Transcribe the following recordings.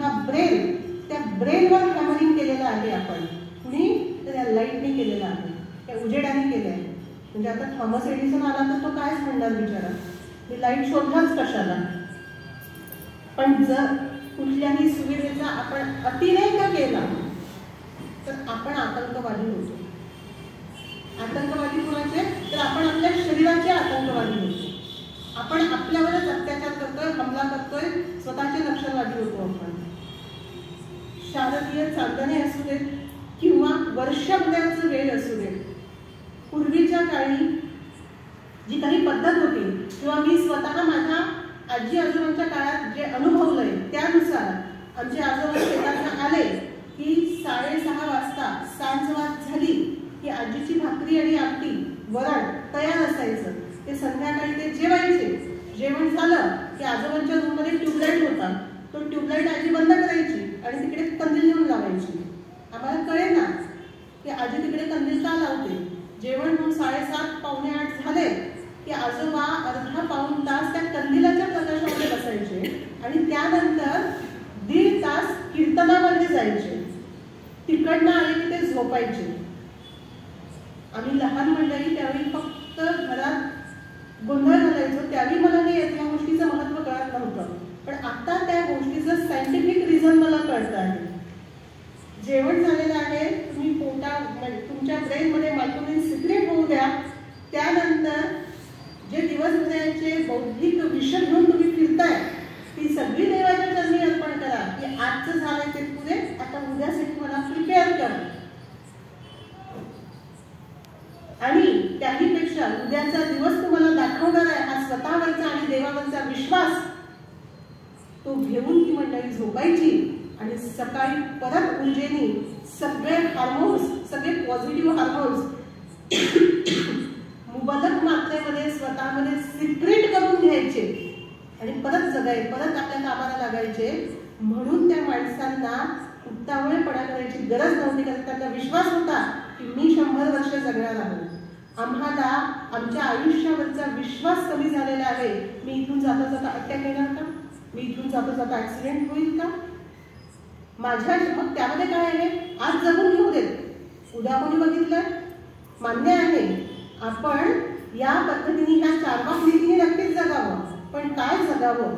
हा ब्रेन, त्या ब्रेनवर हॅमरिंग केलेलं आहे आपण. कुणी? तर या लाईटने केलेलं आहे, त्या उजेडाने केलं आहे. म्हणजे आता थॉमस एडिसन आला तर तो कायच म्हणणार बिचारा, मी लाईट शोधलाच कशाला. पण जर कुठल्याही सुविधेचा आपण अतिरेक केला तर आपण आतंकवादी होतो. आतंकवादी कोणाचे? तर आपण आपल्या शरीराचे आतंकवादी होतो. आपण आपल्यावरच अत्याचार करतोय, हमला करतोय, स्वतःचे नक्षलवादी होतो आपण. शारदीय चांदणे असू देत किंवा वर्षभराचं वेळ असू देत, पूर्वीच्या काळी जी काही पद्धत होती किंवा मी स्वतः माझ्या आजी आजोबांच्या काळात जे अनुभवलंय त्यानुसार आमचे आजोबा शेतातून आले की 6:30 वाजता सांजवात झाली की आजीची भाकरी आणि आमटी वरण तयार असायचं. ते संध्याकाळी ते जेवायचे. जेवण झालं की आजोबांच्या रूममध्ये ट्यूबलाईट होता, तो ट्यूबलाईट आजी बंद करायची आणि तिकडे कंदील नेऊन लावायची. आम्हाला कळे ना की आजी तिकडे कंदील का लावते. जेवण होऊन 7:30 पावणे 8 झाले की आजोबा अर्धा पाऊण तास त्या कंदिलाच्या प्रकाशामध्ये बसायचे आणि त्यानंतर 1.5 तास कीर्तनामध्ये जायचे. तिकडनं आले की ते झोपायचे. आम्ही लहान मंडळी त्यावेळी फक्त घरात गोंधळ घालायचो. त्यावेळी मला या गोष्टीचं महत्त्व कळत नव्हतं, पण आता त्या गोष्टीचं सायंटिफिक रिझन मला कळतं आहे. जेवण झालेलं आहे, तुम्ही तुमच्या ब्रेनमध्ये मायक्रोवेव्ह सिक्रेट होऊ द्या. त्यानंतर जे दिवसभराचे बौद्धिक विषय घेऊन तुम्ही फिरताय ती सगळी देवाच्या चरणी अर्पण करा की आजचं झालंय ते पुरे, आता उद्यासाठी मला प्रिपेअर करा. आणि त्याहीपेक्षा उद्याचा दिवस तुम्हाला दाखवणार आहे हा स्वतःवरचा आणि देवावरचा विश्वास, तो घेऊन ती मंडळी झोपायची आणि सकाळी परत ऊर्जेने सगळे हार्मोन्स, सगळे पॉझिटिव्ह हार्मोन्स मुबलक मात्रेमध्ये स्वतःमध्ये सिक्रेट करून घ्यायचे आणि परत जगायचे, परत आपल्या कामाला लागायचे. म्हणून त्या माणसांना उतावळेपणा करायची गरज नव्हती, कारण त्यांना विश्वास होता की मी 100 वर्ष जगणार आहे. आम्हाला आमच्या आयुष्यावरचा विश्वास कमी झालेला आहे. मी इथून जाता जाता अटॅक येणार का, मी इथून जाता जाता ऍक्सिडेंट होईल का, माझ्या मग त्यामध्ये काय आहे, आज जगून घेऊ देत, उद्या कोणी बघितलं. मान्य आहे आपण या पद्धतीने ह्या चार्वाक नीतीने नक्कीच जगावं, पण काय जगावं.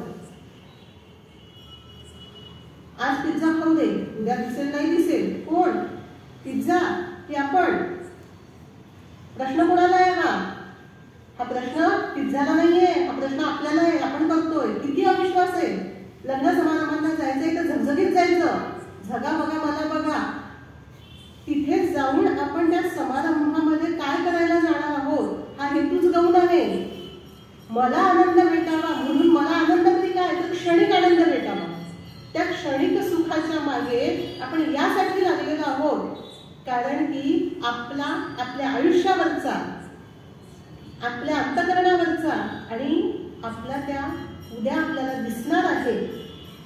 आज पिझ्झा खाऊ दे, उद्या दिसेल नाही दिसेल, कोण पिझ्झा की आपण. प्रश्न कोणाला आहे हा प्रश्न पिझ्झाला नाहीये, हा प्रश्न आपल्याला आहे. आपण करतोय, किती अविश्वास आहे. लग्न समारंभांना जायचंय तर झगझगीत जायचं, झगा बघा मला बघा. तिथे जाऊन आपण त्या समारंभामध्ये काय करायला जाणार आहोत हा हेतूच गौण आहे. मला आनंद भेटावा म्हणून, मला आनंद तरी काय तर क्षणिक आनंद भेटावा. त्या क्षणिक सुखाच्या मागे आपण यासाठी लागलेलो आहोत कारण की आपल्या आयुष्यावरचा, आपल्या अंतःकरणावरचा आणि आपल्या त्या उद्या आपल्याला दिसणार आहे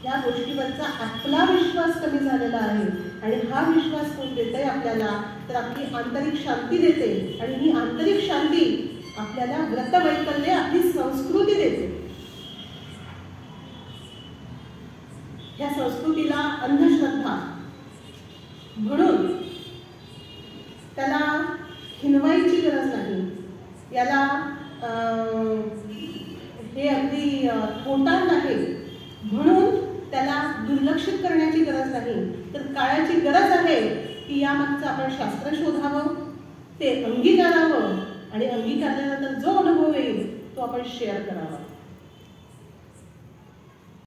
या गोष्टीवरचा आपला विश्वास कमी झालेला आहे. आणि हा विश्वास कोण देतंय आपल्याला, तर आपली आंतरिक शांती देते. आणि ही आंतरिक शांती आपल्याला व्रतवैकल्य, आपली संस्कृती देते. ह्या संस्कृतीला अंधश्रद्धा म्हणून त्याला हिनवायची गरज नाही. याला हे अगदी खोटार आहे म्हणून त्याला दुर्लक्षित करण्याची गरज नाही, तर काळाची गरज आहे की यामागचं आपण शास्त्र शोधावं, ते अंगीकारावं आणि अंगीकारल्यानंतर जो अनुभव येईल तो आपण शेअर करावा.